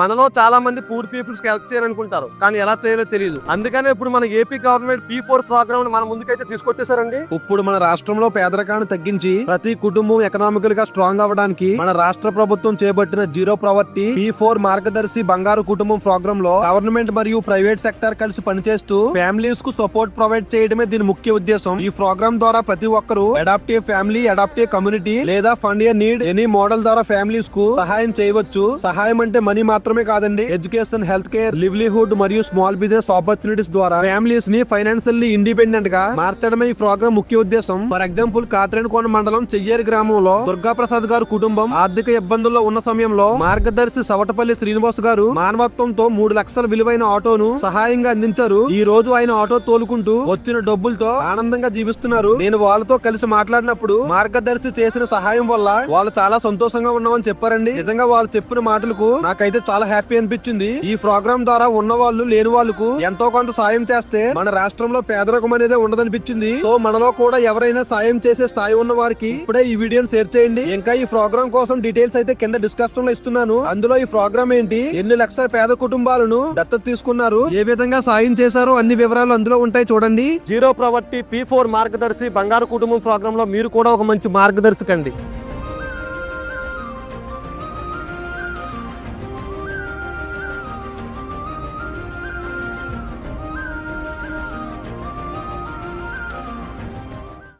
మనలో చాలా మంది పూర్ పీపుల్స్ కి హెల్ప్ చేయాలనుకుంటారు, కానీ ఎలా చేయాలో తెలియదు. అందుకనే ఇప్పుడు మన ఏపీ గవర్నమెంట్ P4 ప్రోగ్రామ్ మన ముందుకైతే తీసుకొచ్చేసారండి. ఇప్పుడు మన రాష్ట్రంలో పేదరికాన్ని తగ్గించి ప్రతి కుటుంబం ఎకనామికల్ గా స్ట్రాంగ్ అవ్వడానికి మన రాష్ట్ర ప్రభుత్వం చేపట్టిన జీరో ప్రావర్టీ P4 మార్గదర్శి బంగారు కుటుంబం ప్రోగ్రామ్ లో గవర్నమెంట్ మరియు ప్రైవేట్ సెక్టర్ కలిసి పనిచేస్తూ ఫ్యామిలీస్ కు సపోర్ట్ ప్రొవైడ్ చేయడమే దీని ముఖ్య ఉద్దేశం. ఈ ప్రోగ్రామ్ ద్వారా ప్రతి ఒక్కరూ అడాప్టివ్ ఫ్యామిలీ, అడాప్టివ్ కమ్యూనిటీ లేదా fund a need any model ద్వారా ఫ్యామిలీస్ కు సహాయం చేయవచ్చు. సహాయం అంటే మనీ మాత్రమే కాదండి, ఎడ్యుకేషన్, హెల్త్ కేర్, లివ్లీహుడ్ మరియు స్మాల్ బిజినెస్ ఆపర్చునిటీస్ ద్వారా ఫ్యామిలీస్ ని ఫైనాన్షియల్లీ ఇండిపెండెంట్ గా మార్చడమే ఈ ప్రోగ్రామ్ ముఖ్య ఉద్దేశం. ఫర్ ఎగ్జాంపుల్, కాట్రేనికోన మండలం చెయ్యేరు గ్రామంలో దుర్గా ప్రసాద్ గారు కుటుంబం ఆర్థిక ఇబ్బందుల్లో ఉన్న సమయంలో మార్గదర్శి సవటపల్లి శ్రీనివాస్ గారు మానవత్వంతో 3 లక్షల విలువైన ఆటోను సహాయంగా అందించారు. ఈ రోజు ఆయన ఆటో తోలుకుంటూ వచ్చిన డబ్బులతో ఆనందంగా జీవిస్తున్నారు. నేను వాళ్ళతో కలిసి మాట్లాడినప్పుడు మార్గదర్శి చేసిన సహాయం వల్ల వాళ్ళు చాలా సంతోషంగా ఉన్నామని చెప్పారండి. నిజంగా వాళ్ళు చెప్పిన మాటలకు నాకైతే చాలా హ్యాపీ అనిపించింది. ఈ ప్రోగ్రామ్ ద్వారా ఉన్న వాళ్ళు లేని వాళ్ళకు ఎంతో కొంత సాయం చేస్తే మన రాష్ట్రంలో పేదరికం అనేది ఉండదనిపించింది. సో మనలో కూడా ఎవరైనా సాయం చేసే స్థాయి ఉన్న వారికి ఇప్పుడే ఈ వీడియోని షేర్ చేయండి. ఇంకా ఈ ప్రోగ్రామ్ కోసం డీటెయిల్స్ అయితే కింద డిస్క్రిప్షన్ లో ఇస్తున్నాను. అందులో ఈ ప్రోగ్రామ్ ఏంటి, ఎన్ని లక్షల పేద కుటుంబాలను దత్తత తీసుకున్నారు, ఏ విధంగా సాయం చేశారో అన్ని వివరాలు అందులో ఉంటాయి చూడండి. జీరో ప్రావర్టీ P4 మార్గదర్శి బంగారు కుటుంబం ప్రోగ్రామ్ లో మీరు కూడా ఒక మంచి మార్గదర్శకండి.